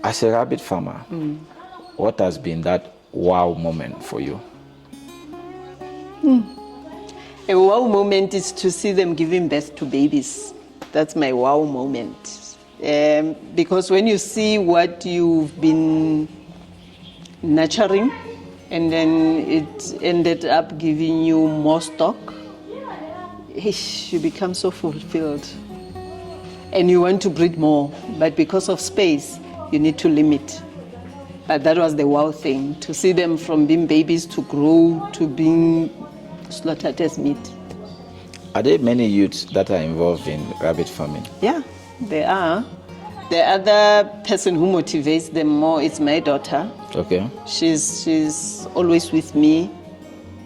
As a rabbit farmer, what has been that wow moment for you? A wow moment is to see them giving birth to babies. That's my wow moment. Because when you see what you've been nurturing and then it ended up giving you more stock, you become so fulfilled. And you want to breed more, but because of space, you need to limit. But that was the wow thing, to see them from being babies to grow to being slaughtered as meat. Are there many youths that are involved in rabbit farming? Yeah, there are. The other person who motivates them more is my daughter. Okay. She's always with me,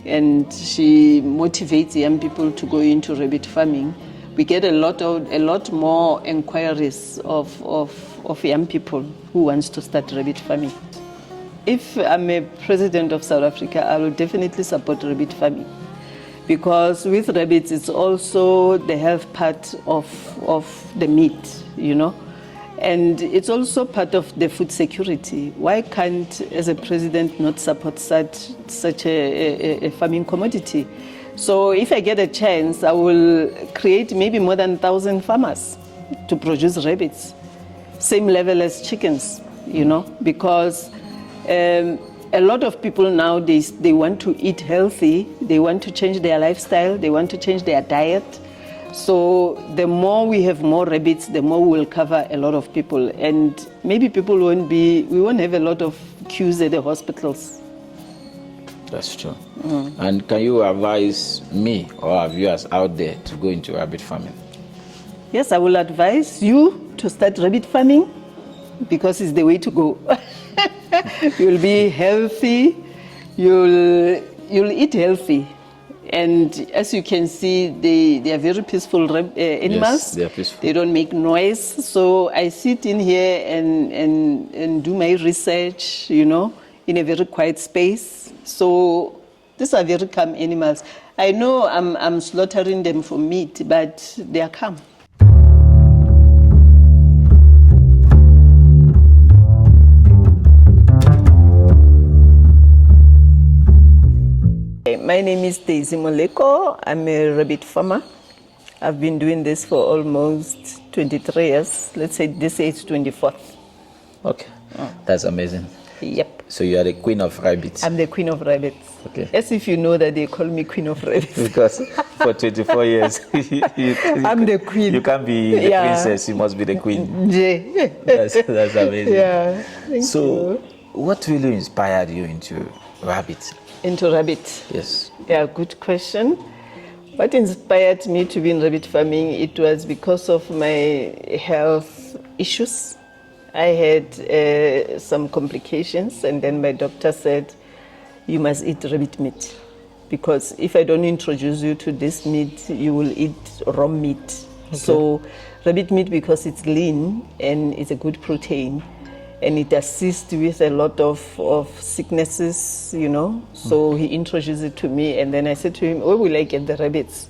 and she motivates young people to go into rabbit farming. We get a lot more inquiries of young people who wants to start rabbit farming. If I'm a president of South Africa, I will definitely support rabbit farming, because with rabbits, it's also the health part of the meat, you know, and it's also part of the food security. Why can't, as a president, not support such a farming commodity? So if I get a chance, I will create maybe more than 1,000 farmers to produce rabbits, same level as chickens, you know, because a lot of people nowadays, they want to eat healthy, they want to change their lifestyle, they want to change their diet. So the more we have more rabbits, the more we will cover a lot of people. And maybe we won't have a lot of queues at the hospitals. That's true. And can you advise me or our viewers out there to go into rabbit farming? Yes, I will advise you to start rabbit farming, because it's the way to go. You'll be healthy, you'll eat healthy. And as you can see, they are very peaceful animals. Yes, they are peaceful. They don't make noise. So I sit in here and do my research, you know, in a very quiet space. So these are very calm animals. I know I'm slaughtering them for meat, but they are calm. My name is Thembi Moo. I'm a rabbit farmer. I've been doing this for almost 23 years. Let's say this is 24th. Okay, that's amazing. Yep. So you are the queen of rabbits. I'm the queen of rabbits. Okay. As if you know that they call me queen of rabbits. Because for 24 years, I'm the queen. You can't be the princess, you must be the queen. Yeah. That's amazing. Yeah. Thank you. What really inspired you into rabbits? Into rabbit? Yes. Yeah, good question. What inspired me to be in rabbit farming, it was because of my health issues. I had some complications, and then my doctor said, you must eat rabbit meat, because if I don't introduce you to this meat, you will eat raw meat. Okay. So rabbit meat, because it's lean and it's a good protein, and it assists with a lot of sicknesses, you know. So he introduced it to me, and then I said to him, where will I get the rabbits?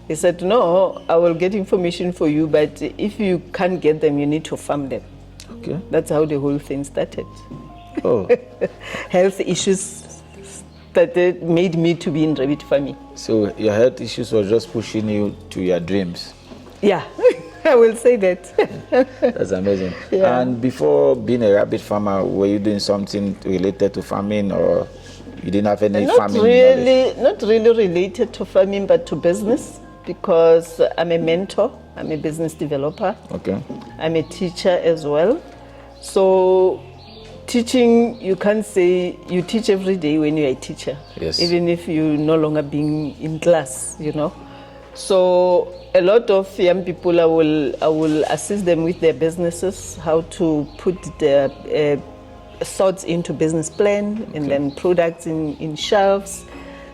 He said, no, I will get information for you, but if you can't get them, you need to farm them. Okay. That's how the whole thing started. Oh. Health issues made me to be in rabbit farming. So your health issues were just pushing you to your dreams? Yeah. I will say that. That's amazing. Yeah. And before being a rabbit farmer, were you doing something related to farming, or you didn't have any farming knowledge? Not really related to farming, but to business, because I'm a mentor, I'm a business developer. Okay. I'm a teacher as well. So teaching, you can't say you teach every day when you're a teacher. Yes. Even if you're no longer being in class, you know. So a lot of young people, I will assist them with their businesses, how to put their thoughts into business plan, and then products in shelves.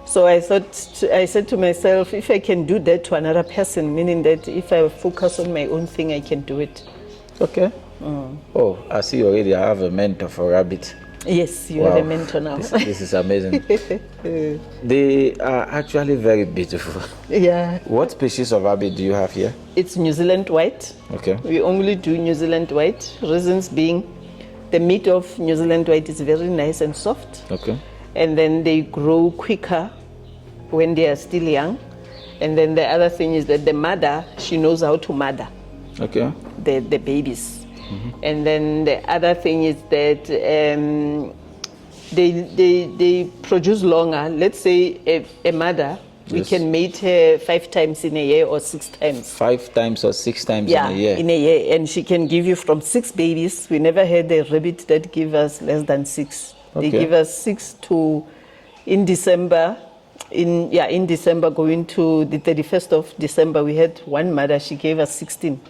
So I said to myself, if I can do that to another person, meaning that if I focus on my own thing, I can do it. Okay. Oh, I see already. I have a mentor for rabbits. Yes, you are a mentor now. This is amazing. They are actually very beautiful. Yeah. What species of rabbit do you have here? It's New Zealand white. Okay. We only do New Zealand white. Reasons being, The meat of New Zealand white is very nice and soft. Okay. And then they grow quicker when they are still young. And then the other thing is that the mother, she knows how to mother Okay. the babies. And then the other thing is that they produce longer. Let's say a mother, we Yes. can mate her 5 times in a year or 6 times. 5 times or 6 times Yeah, in a year. in a year. And she can give you from 6 babies. We never had a rabbit that give us less than 6. They Okay. give us 6 to, in December, in December going to the 31st of December, we had one mother, she gave us 16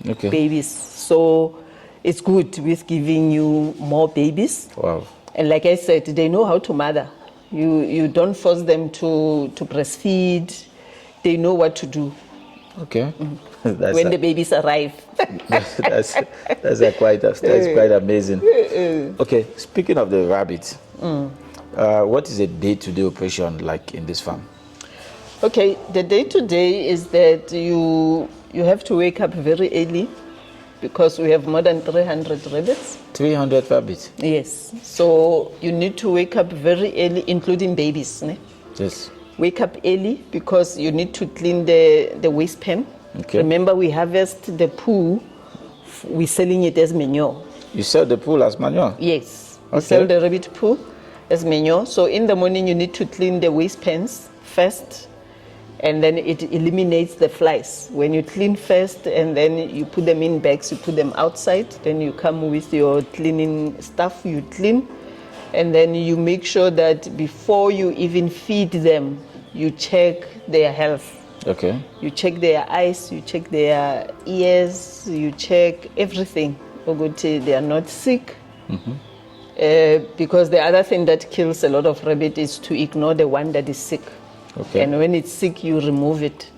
Okay. babies. So it's good with giving you more babies. Wow. And like I said, they know how to mother. You don't force them to breastfeed. They know what to do Okay. That's when the babies arrive. that's quite amazing. Okay, speaking of the rabbits, what is a day-to-day operation like in this farm? Okay, the day-to-day is that you have to wake up very early because we have more than 300 rabbits. 300 rabbits. Yes, so you need to wake up very early, including babies. Ne? Yes. Wake up early because you need to clean the waste pen. Okay. Remember, we harvest the poo, we're selling it as manure. You sell the pool as manure? Yes, we Okay. sell the rabbit poo as manure. So in the morning, you need to clean the waste pans first, and then it eliminates the flies. When you clean first, and then you put them in bags, you put them outside, then you come with your cleaning stuff, you clean, and then you make sure that before you even feed them, you check their health. Okay. You check their eyes, you check their ears, you check everything. They are not sick. Because the other thing that kills a lot of rabbit is to ignore the one that is sick. Okay. And when it's sick, you remove it.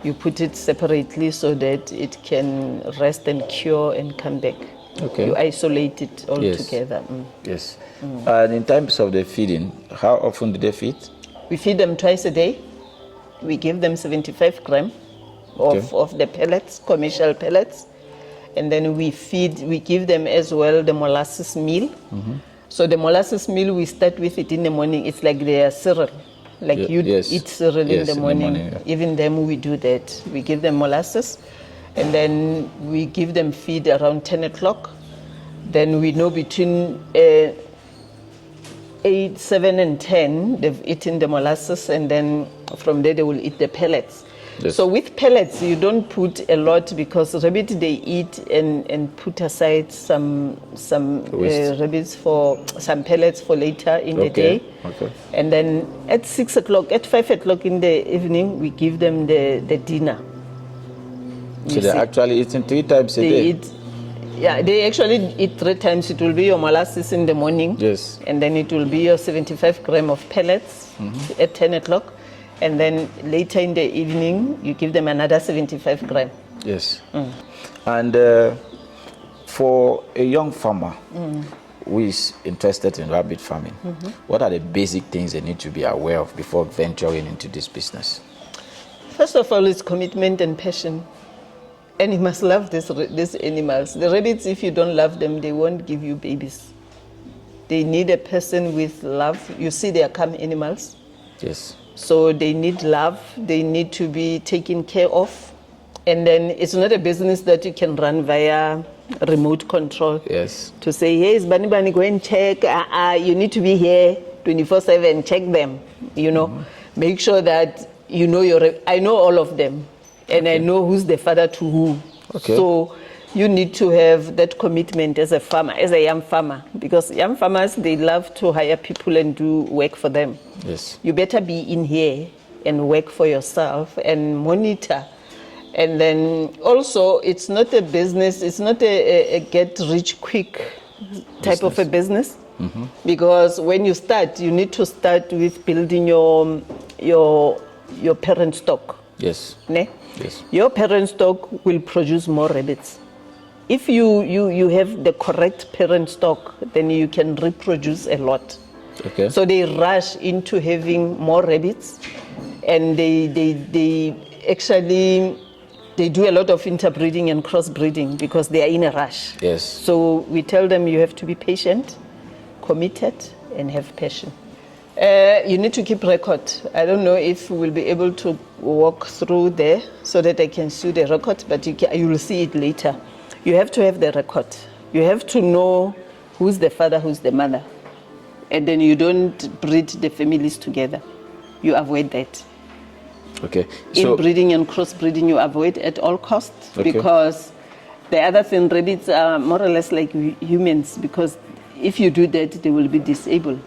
You put it separately so that it can rest and cure and come back. Okay. You isolate it all Yes. together. Yes. And in terms of the feeding, how often do they feed? We feed them twice a day. We give them 75 grams of the pellets, commercial pellets. And then we give them as well the molasses meal. So the molasses meal, we start with it in the morning. It's like their cereal. Like you yes. eat cereal in Yes, the morning. yeah. Even them, we do that. We give them molasses. And then we give them feed around 10 o'clock. Then we know between 8, 7, and 10, they've eaten the molasses, and then from there they will eat the pellets. Yes. So with pellets, you don't put a lot because rabbit, they eat and put aside some rabbits for some pellets for later in the day. Okay. And then at 6 o'clock, at 5 o'clock in the evening, we give them the dinner. So You they're see, actually eating 3 times a they day? eat. Yeah, they actually eat 3 times. It will be your molasses in the morning. Yes. And then it will be your 75 grams of pellets at 10 o'clock. And then later in the evening, you give them another 75 grams. Yes. And for a young farmer who is interested in rabbit farming, what are the basic things they need to be aware of before venturing into this business? First of all, it's commitment and passion. And you must love these animals. The rabbits, if you don't love them, they won't give you babies. They need a person with love. You see, they are calm animals. Yes. So they need love. They need to be taken care of. And then it's not a business that you can run via remote control. Yes. To say, hey, is Bani Bani, go and check. You need to be here 24/7, check them. You know, make sure that you know I know all of them. And I know who's the father to who. Okay. So you need to have that commitment as a farmer, as a young farmer. Because young farmers, they love to hire people and do work for them. Yes. You better be in here and work for yourself and monitor. And then also, it's not a business, it's not a get-rich-quick type of a business. Because when you start, you need to start with building your parent stock. Yes. Ne? Yes. Your parent stock will produce more rabbits. If you have the correct parent stock, then you can reproduce a lot. Okay. So they rush into having more rabbits, and they actually they do a lot of interbreeding and crossbreeding because they are in a rush. Yes. So we tell them you have to be patient, committed, and have passion. You need to keep record. I don't know if we'll be able to walk through there so that I can show the record, but you will see it later. You have to have the record. You have to know who's the father, who's the mother. And then you don't breed the families together. You avoid that. Okay. So, Inbreeding and crossbreeding you avoid at all costs, Okay. because the other thing, rabbits are more or less like humans, because if you do that, they will be disabled.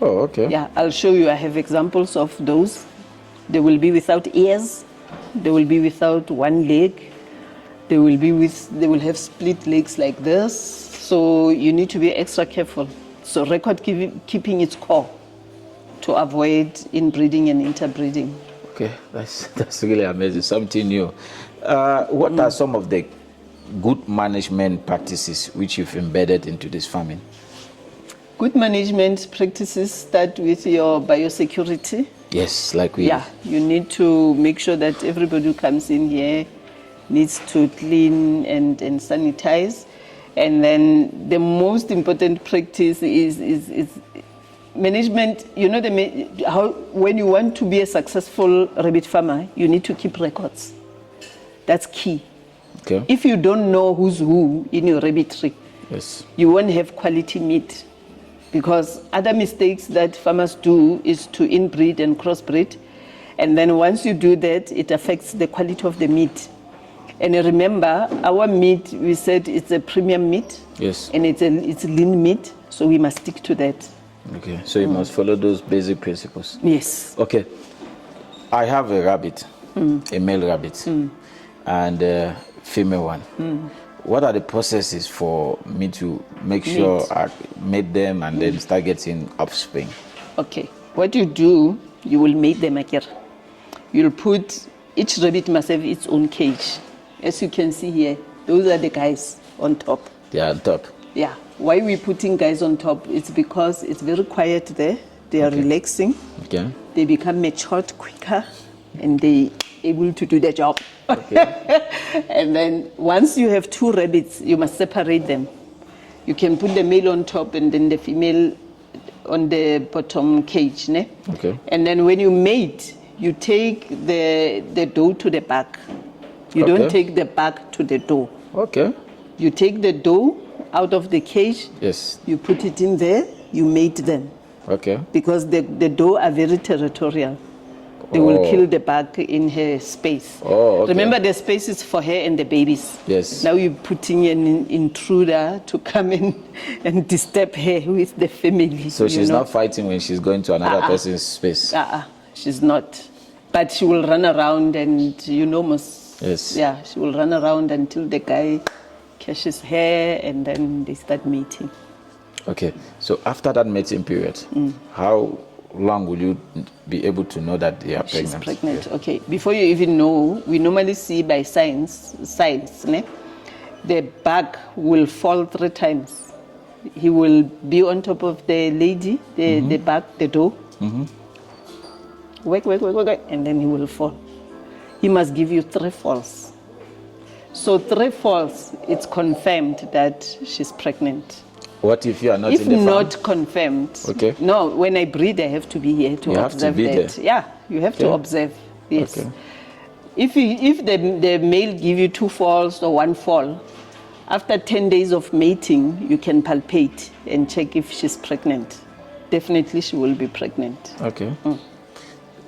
oh, okay. Yeah, I'll show you. I have examples of those. They will be without ears. They will be without one leg. They will have split legs like this. So you need to be extra careful. So record keeping is core to avoid inbreeding and interbreeding. Okay, that's really amazing. Something new. What are some of the good management practices which you've embedded into this farming? Good management practices start with your biosecurity. Yes, like we. Yeah, you need to make sure that everybody who comes in here needs to clean and sanitize. And then the most important practice is management. You know, when you want to be a successful rabbit farmer, you need to keep records. That's key. Okay. If you don't know who's who in your rabbitry, Yes. you won't have quality meat. Because other mistakes that farmers do is to inbreed and crossbreed. And then once you do that, it affects the quality of the meat. And remember, our meat, we said it's a premium meat. Yes. And it's lean meat, so we must stick to that. Okay. So you must follow those basic principles. Yes. Okay. I have a rabbit, a male rabbit, and a female one. What are the processes for me to make sure I mate them and then start getting offspring? Okay. What you do, you will mate them again. You'll put, each rabbit must have its own cage. As you can see here, those are the guys on top. They are on top. Yeah. Why we're putting guys on top? It's because it's very quiet there. They are relaxing. Okay. They become matured quicker, and they able to do their job. Okay. And then once you have two rabbits, you must separate them. You can put the male on top and then the female on the bottom cage. Ne? Okay. And then when you mate, you take the doe to the back. You don't take the back to the doe. Okay. You take the doe out of the cage. Yes. You put it in there, you mate them. Okay. Because the doe are very territorial. They will kill the buck in her space. Oh, okay. Remember, the space is for her and the babies. Yes. Now you're putting an intruder to come in and disturb her with the family. So she's not fighting when she's going to another person's space. She's not. But she will run around and Yes. Yeah, she will run around until the guy catches her and then they start mating. Okay. So after that mating period, how long will you be able to know that they are pregnant? She's pregnant. Okay. Before you even know, we normally see by signs, ne? The buck will fall 3 times. He will be on top of the lady, the buck, the doe. Wake, and then he will fall. He must give you 3 falls. So 3 falls, it's confirmed that she's pregnant. What if you are not in the farm? If not confirmed. Okay. No, when I breed, I have to be here to observe be that. there. Yeah, you have to observe. Yes. Okay. If the male give you 2 falls or 1 fall, after 10 days of mating, you can palpate and check if she's pregnant. Definitely she will be pregnant. Okay.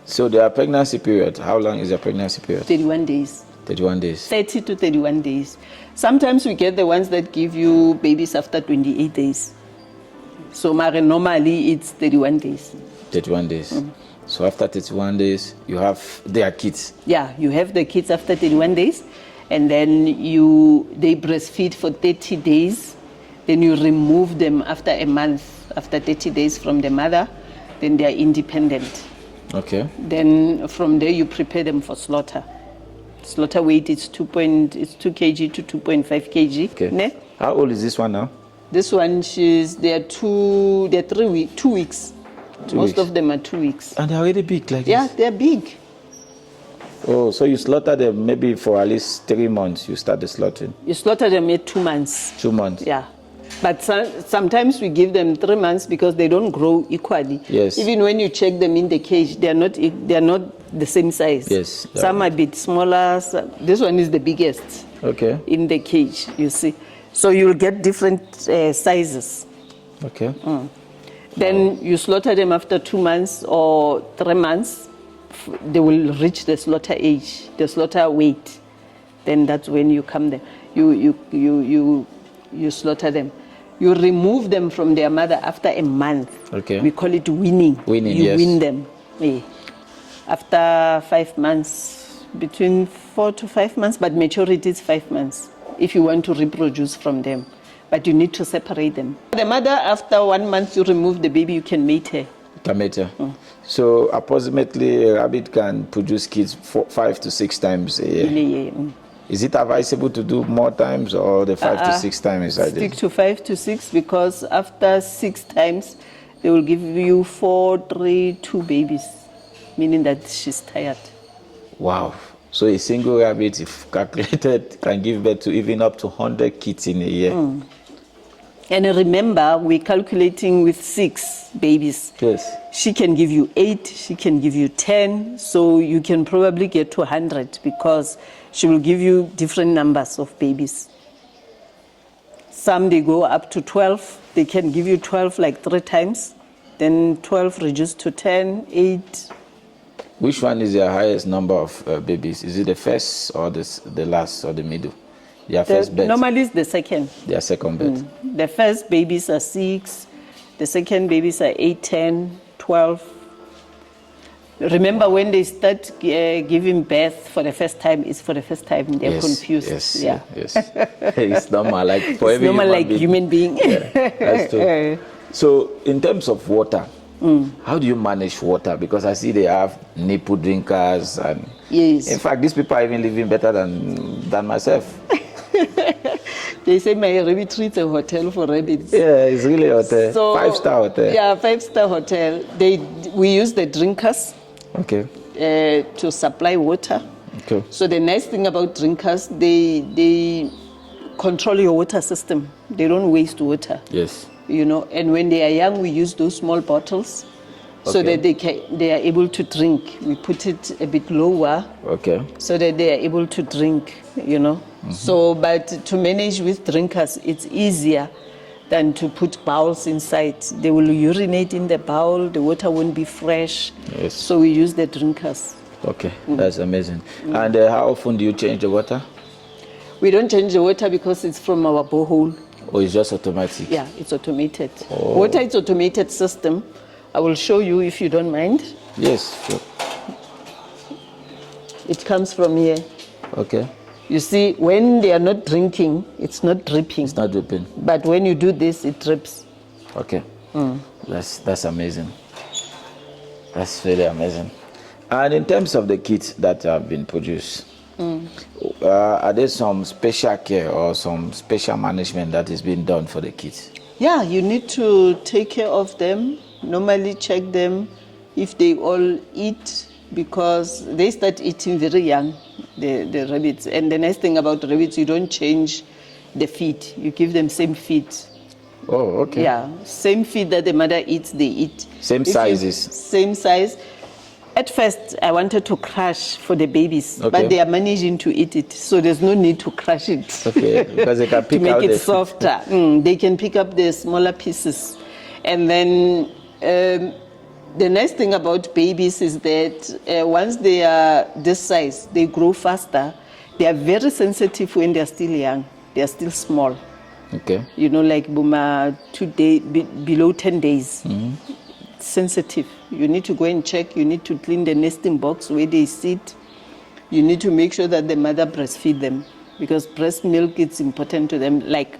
So their pregnancy period, how long is their pregnancy period? 31 days. 31 days. 30 to 31 days. Sometimes we get the ones that give you babies after 28 days. So normally it's 31 days. 31 days. So after 31 days, you have their kids. Yeah, you have the kids after 31 days, and then they breastfeed for 30 days. Then you remove them after a month, after 30 days from the mother. Then they are independent. Okay. Then from there you prepare them for slaughter. Slaughter weight is 2 kg to 2.5 kg. Okay. Ne? How old is this one now? This one, they're 2 weeks. Most of them are 2 weeks. And they're already big like Yeah, this? they're big. Oh, so you slaughter them maybe for at least 3 months. You start the slaughtering. You slaughter them at 2 months. 2 months. Yeah. But sometimes we give them 3 months because they don't grow equally. Yes. Even when you check them in the cage, they are not the same size. Yes. Some are a bit smaller. This one is the biggest. Okay. In the cage, you see. So you'll get different sizes. Okay. Then you slaughter them after 2 months or 3 months. They will reach the slaughter age, the slaughter weight. Then that's when you come there. You slaughter them. You remove them from their mother after a month. Okay. We call it weaning. Weaning, you yes. wean them. Yeah. After 5 months, between 4 to 5 months, but maturity is 5 months if you want to reproduce from them. But you need to separate them. The mother, after 1 month, you remove the baby, you can mate her. So approximately a rabbit can produce kids 5 to 6 times a year. In a year. Is it advisable to do more times or the 5 to 6 times? Stick to 5 to 6 because after 6 times, they will give you 4, 3, 2 babies, meaning that she's tired. Wow. So a single rabbit, if calculated, can give birth to even up to 100 kids in a year. And remember, we're calculating with 6 babies. Yes. She can give you 8, she can give you 10, so you can probably get to 100 because she will give you different numbers of babies. Some, they go up to 12. They can give you 12 like 3 times. Then 12 reduced to 10, 8. Which one is the highest number of babies? Is it the first or the last or the middle? Their first birth? Normally it's the second. Their second birth. The first babies are 6. The second babies are 8, 10, 12. Remember when they start giving birth for the first time, it's for the first time. They're confused. Yes, yeah. yes. It's normal, like for every normal, human like being. human being. Yeah, that's true. So in terms of water, how do you manage water? Because I see they have nipple drinkers, and yes. In fact, these people are even living better than myself. They say my rabbit treats a hotel for rabbits. Yeah, it's really a hotel. So, 5-star hotel. Yeah, 5-star hotel. We use the drinkers. Okay. To supply water. Okay. So the nice thing about drinkers, they control your water system. They don't waste water. Yes. You know, and when they are young, we use those small bottles so that they are able to drink. We put it a bit lower. Okay. So that they are able to drink, you know. So, but to manage with drinkers, it's easier than to put bowls inside. They will urinate in the bowl, the water won't be fresh. Yes. So we use the drinkers. Okay, that's amazing. And how often do you change the water? We don't change the water because it's from our borehole. Oh, it's just automatic? Yeah, it's automated. Oh. Water is automated system. I will show you if you don't mind. Yes, sure. It comes from here. Okay. You see, when they are not drinking, it's not dripping. It's not dripping. But when you do this, it drips. Okay. That's amazing. That's really amazing. And in terms of the kits that have been produced, are there some special care or some special management that is being done for the kits? Yeah, you need to take care of them. Normally check them if they all eat, because they start eating very young, the rabbits. And the nice thing about rabbits, you don't change the feed. You give them same feed. Oh, okay. Yeah, same feed that the mother eats, they eat. Same sizes? Same size. At first, I wanted to crush for the babies, but they are managing to eat it, so there's no need to crush it. Okay, because they can pick to out make it softer. They can pick up the smaller pieces. And then the nice thing about babies is that once they are this size, they grow faster. They are very sensitive when they are still young. They are still small. Okay. You know, like Buma, below 10 days. Sensitive. You need to go and check. You need to clean the nesting box where they sit. You need to make sure that the mother breastfeed them, because breast milk is important to them, like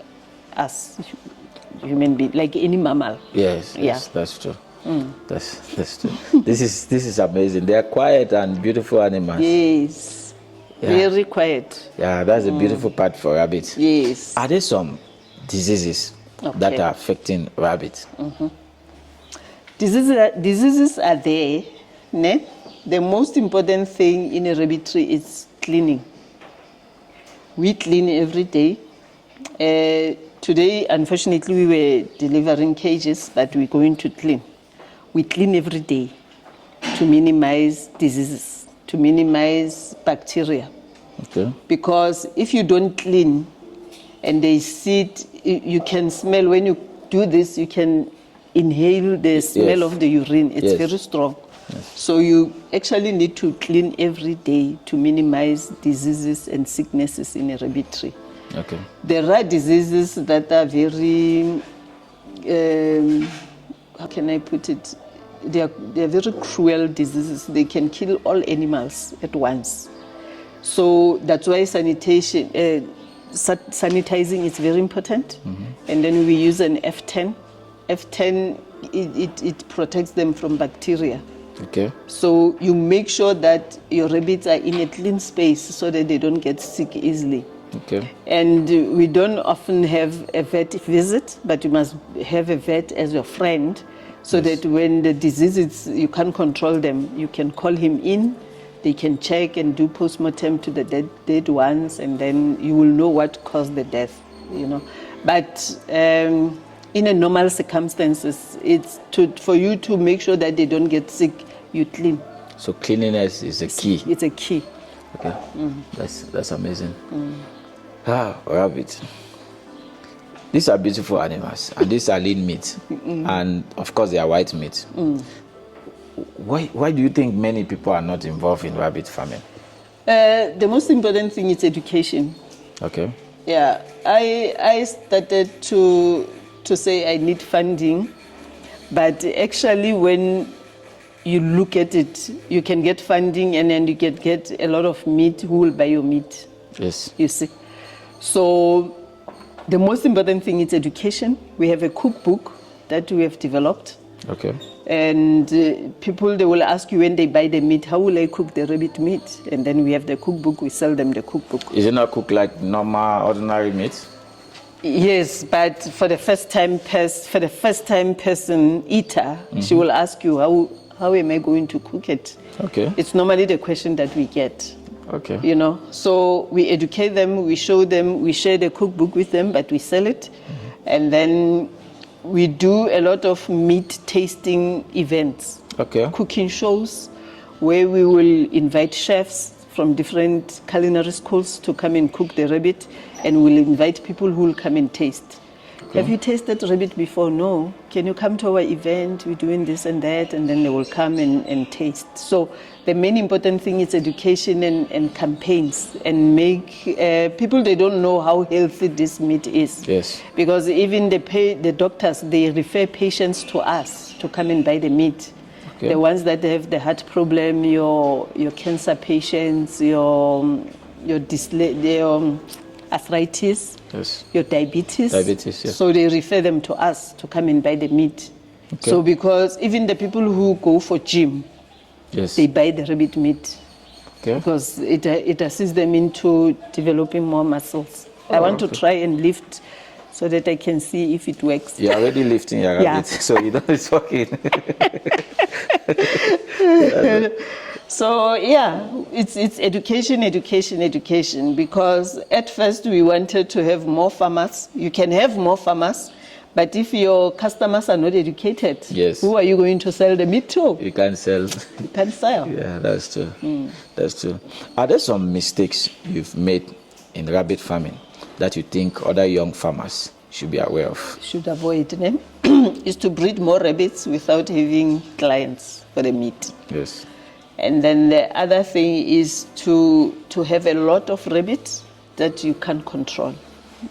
us human beings, like any mammal. Yes, that's true. That's true. This is amazing. They are quiet and beautiful animals. Yes, very quiet. Yeah, that's a beautiful part for rabbits. Yes. Are there some diseases that are affecting rabbits? Diseases are there, ne? the most important thing in a rabbitry is cleaning. We clean every day. Today, unfortunately, we were delivering cages that we're going to clean. We clean every day to minimize diseases, to minimize bacteria. Okay. Because if you don't clean and they sit, you can smell, when you do this, you can inhale the smell of the urine. It's very strong. Yes. So you actually need to clean every day to minimize diseases and sicknesses in a rabbitry. Okay. There are diseases that are very, how can I put it? They are very cruel diseases. They can kill all animals at once. So that's why sanitation, sanitizing is very important. And then we use an F10. F10, it protects them from bacteria. Okay. So you make sure that your rabbits are in a clean space so that they don't get sick easily. Okay. And we don't often have a vet visit, but you must have a vet as your friend so that when the diseases, you can't control them, you can call him in, they can check and do post-mortem to the dead ones, and then you will know what caused the death, you know. But in a normal circumstances, it's for you to make sure that they don't get sick, you clean. So cleanliness is a key. It's a key. Okay. That's amazing. Rabbit. These are beautiful animals, and these are lean meat, and of course they are white meat. Why do you think many people are not involved in rabbit farming? The most important thing is education. Okay. Yeah, I started to say I need funding, but actually when you look at it, you can get funding and then you can get a lot of meat. Who will buy your meat? Yes. You see. So the most important thing is education. We have a cookbook that we have developed. Okay. And people, they will ask you when they buy the meat, how will I cook the rabbit meat? And then we have the cookbook, we sell them the cookbook. Is it not cooked like normal, ordinary meat? Yes, but for the first time person eater, she will ask you, how am I going to cook it? Okay. It's normally the question that we get. Okay. You know, so we educate them, we show them, we share the cookbook with them, but we sell it. And then we do a lot of meat tasting events. Okay. Cooking shows where we will invite chefs from different culinary schools to come and cook the rabbit, and we'll invite people who will come and taste. Okay. Have you tasted rabbit before? No. Can you come to our event? We're doing this and that, and then they will come and taste. So the main important thing is education and campaigns, and make people, they don't know how healthy this meat is. Yes. Because even the doctors, they refer patients to us to come and buy the meat. Okay. The ones that have the heart problem, your cancer patients, your arthritis, yes, your diabetes. Diabetes, yes. So they refer them to us to come and buy the meat. Okay. So because even the people who go for gym, yes, they buy the rabbit meat. Okay. Because it assists them into developing more muscles. I want to try and lift so that I can see if it works. You're already lifting your rabbit, so you know it's working. So yeah, it's education, because at first we wanted to have more farmers. You can have more farmers, but if your customers are not educated, yes, who are you going to sell the meat to? You can't sell. You can't sell. Yeah, that's true. That's true. Are there some mistakes you've made in rabbit farming that you think other young farmers should be aware of? Should avoid them is to breed more rabbits without having clients for the meat. Yes. And then the other thing is to have a lot of rabbits that you can't control.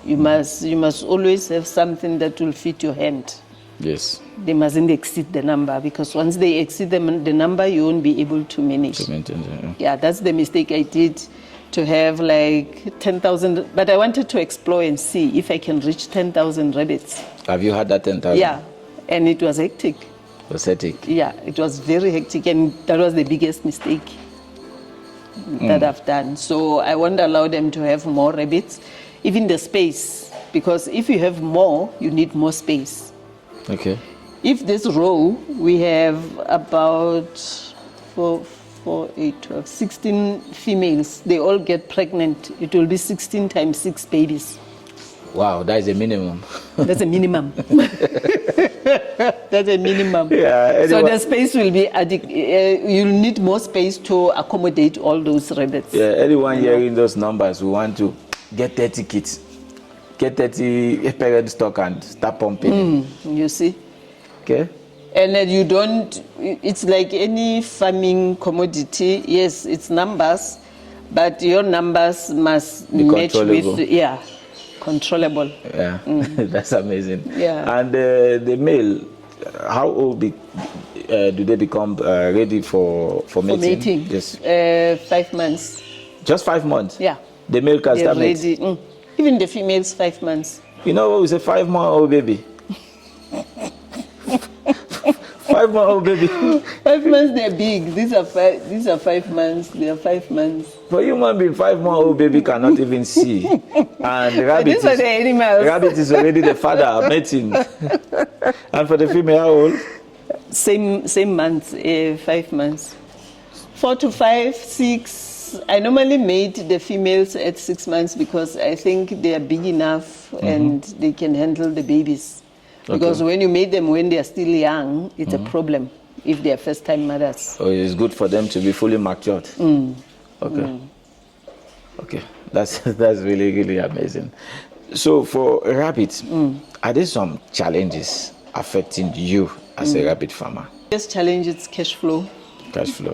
You must always have something that will fit your hand. Yes. They mustn't exceed the number, because once they exceed the number, you won't be able to manage. To maintain, yeah, that's the mistake I did, to have like 10,000. But I wanted to explore and see if I can reach 10,000 rabbits. Have you had that 10,000? Yeah, and it was hectic. It was hectic? Yeah, it was very hectic, and that was the biggest mistake that I've done. So I won't allow them to have more rabbits, even the space, because if you have more, you need more space. Okay. If this row, we have about 4, 8, 12, 16 females. They all get pregnant. It will be 16 times 6 babies. Wow, that is a minimum. That's a minimum. That's a minimum. Yeah, so the space will be you'll need more space to accommodate all those rabbits. Yeah, anyone hearing those numbers who want to get 30 kids, get 30 parent stock and start pumping. You see? Okay. And then you don't, it's like any farming commodity. Yes, it's numbers, but your numbers must Be match controllable. with, controllable. Yeah, that's amazing. Yeah. And the male, how old do they become ready for mating? For mating? Yes. 5 months. Just 5 months? Yeah. The male can They're start ready. mating? Even the females, 5 months. You know what we say, 5-month-old baby? 5-month-old baby. 5 months, they're big. These are 5 months. They are 5 months. For human being, 5-month-old baby cannot even see. And rabbit These are the animals. rabbit is already the father mating. And for the female, how old? Same months, 5 months. 4 to 5, 6. I normally mate the females at 6 months because I think they are big enough and they can handle the babies. Because when you mate them when they are still young, it's a problem if they are first-time mothers. So it's good for them to be fully matured. Okay. Okay, that's really, really amazing. So for rabbits, are there some challenges affecting you as a rabbit farmer? Biggest challenge is cash flow. Cash flow.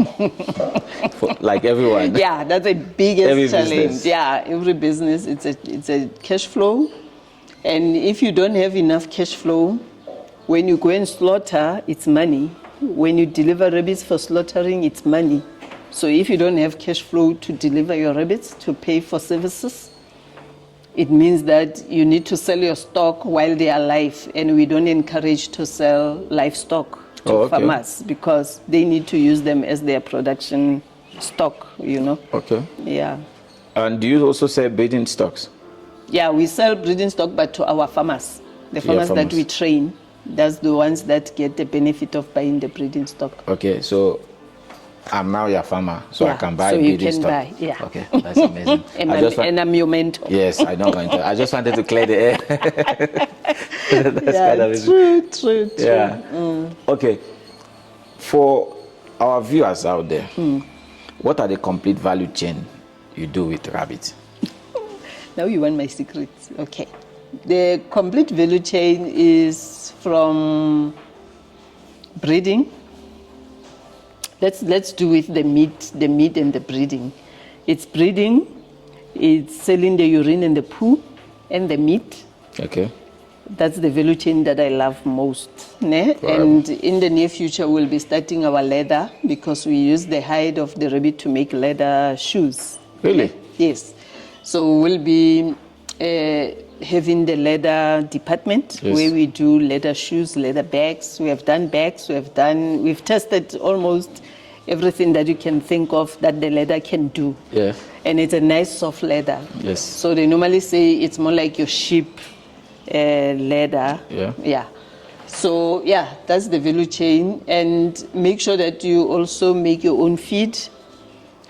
Like everyone. Yeah, that's the biggest Every challenge. business. Yeah, every business, it's a cash flow. And if you don't have enough cash flow, when you go and slaughter, it's money. When you deliver rabbits for slaughtering, it's money. So if you don't have cash flow to deliver your rabbits, to pay for services, it means that you need to sell your stock while they are alive. And we don't encourage to sell livestock to farmers because they need to use them as their production stock, Okay. Yeah. And do you also sell breeding stocks? Yeah, we sell breeding stock, but to our farmers. The farmers that we train, that's the ones that get the benefit of buying the breeding stock. Okay, so I'm now your farmer, so I can buy breeding stock. So you can buy, yeah. Okay, that's amazing. and I'm your mentor. Yes, I know. I just wanted to clear the air. That's kind of true. Yeah. Okay, for our viewers out there, what are the complete value chain you do with rabbits? Now you want my secrets. Okay. The complete value chain is from breeding. Let's do with the meat and the breeding. It's breeding, it's selling the urine and the poo and the meat. Okay. That's the value chain that I love most. Ne? Wow. And in the near future, we'll be starting our leather because we use the hide of the rabbit to make leather shoes. Really? Yes. So we'll be having the leather department where we do leather shoes, leather bags. We have done bags. We've tested almost everything that you can think of that the leather can do. Yeah. And it's a nice soft leather. Yes. So they normally say it's more like your sheep leather. Yeah. Yeah. So yeah, that's the value chain. And make sure that you also make your own feed.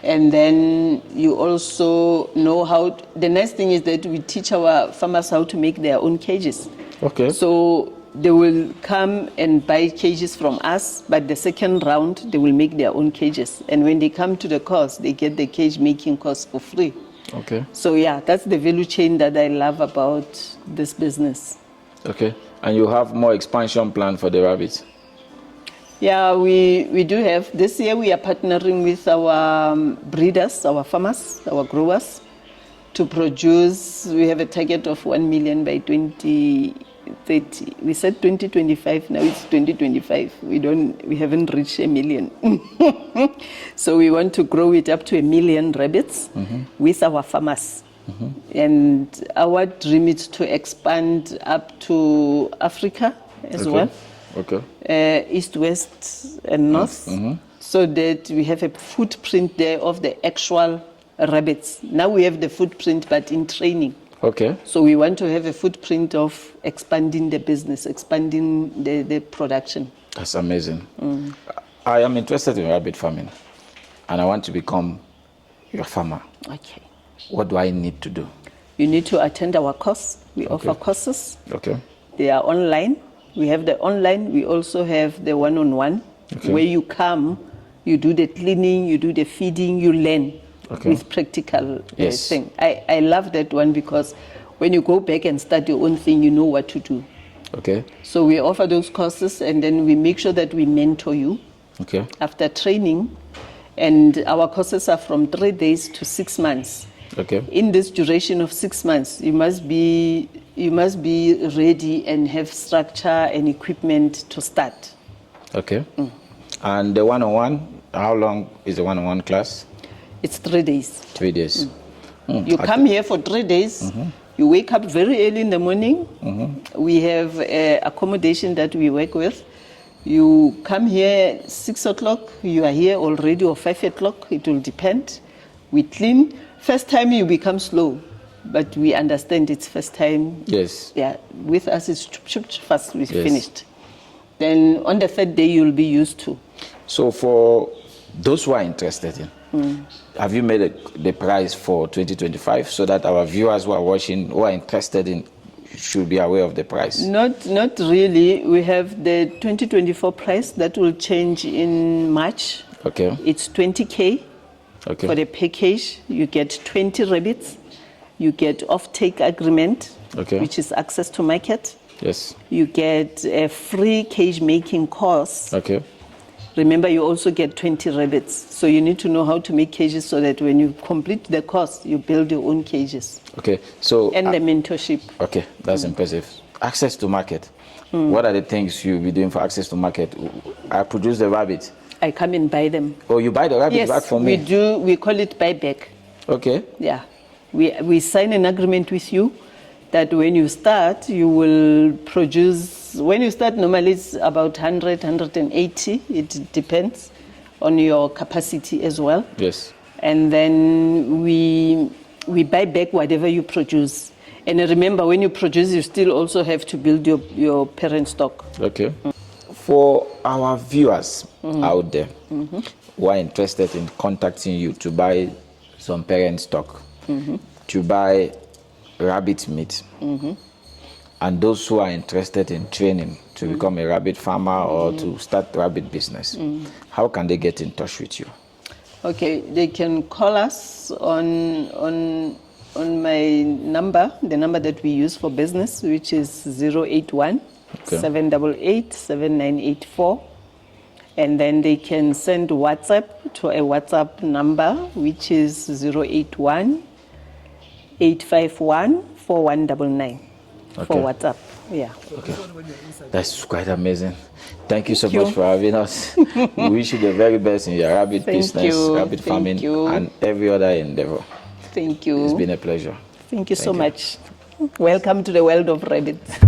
And then you also know how, the nice thing is that we teach our farmers how to make their own cages. Okay. So they will come and buy cages from us, but the second round, they will make their own cages. And when they come to the course, they get the cage making course for free. Okay. So yeah, that's the value chain that I love about this business. Okay. And you have more expansion plan for the rabbits? Yeah, we do have. This year we are partnering with our breeders, our farmers, our growers, to produce. We have a target of 1 million by 2030. We said 2025, now it's 2025. We haven't reached 1 million. So we want to grow it up to 1 million rabbits with our farmers. And our dream is to expand up to Africa as well. Okay. East, west, and north, so that we have a footprint there of the actual rabbits. Now we have the footprint, but in training. Okay. So we want to have a footprint of expanding the business, expanding the production. That's amazing. I am interested in rabbit farming. and I want to become your farmer. Okay. What do I need to do? You need to attend our course. We offer courses. Okay. They are online. We have the online. We also have the one-on-one, where you come, you do the cleaning, you do the feeding, you learn with practical thing. I love that one because when you go back and start your own thing, you know what to do. Okay. So we offer those courses, and then we make sure that we mentor you after training. And our courses are from 3 days to 6 months. Okay. In this duration of 6 months, you must be ready and have structure and equipment to start. Okay. And the one-on-one, how long is the one-on-one class? It's 3 days. 3 days. You come here for 3 days. You wake up very early in the morning. We have accommodation that we work with. You come here 6 o'clock, you are here already, or 5 o'clock, it will depend. We clean. First time you become slow, but we understand it's first time. Yes. Yeah, with us it's fast, we finished. Then on the third day you'll be used to. So for those who are interested in, have you made the price for 2025 so that our viewers who are watching, who are interested in, should be aware of the price? Not really. We have the 2024 price that will change in March. Okay. It's 20K. Okay. For the package, you get 20 rabbits. You get off-take agreement, which is access to market. Yes. You get a free cage making course. Okay. Remember, you also get 20 rabbits. So you need to know how to make cages so that when you complete the course, you build your own cages. Okay. So and the mentorship. Okay, that's impressive. Access to market. What are the things you'll be doing for access to market? I produce the rabbit. I come and buy them. Oh, you buy the rabbit back for me? Yes, we do. We call it buyback. Okay. Yeah. We sign an agreement with you that when you start, you will produce, when you start, normally it's about 100, 180. It depends on your capacity as well. Yes. And then we buy back whatever you produce. And remember, when you produce, you still also have to build your parent stock. Okay. For our viewers out there who are interested in contacting you to buy some parent stock, to buy rabbit meat, and those who are interested in training to become a rabbit farmer or to start rabbit business, how can they get in touch with you? Okay, they can call us on my number, the number that we use for business, which is 081 788 7984. And then they can send WhatsApp to a WhatsApp number, which is 081 851 4199 for WhatsApp. Yeah. Okay. That's quite amazing. Thank you so much for having us. We wish you the very best in your rabbit business, rabbit farming, and every other endeavor. Thank you. It's been a pleasure. Thank you so much. Welcome to the world of rabbits.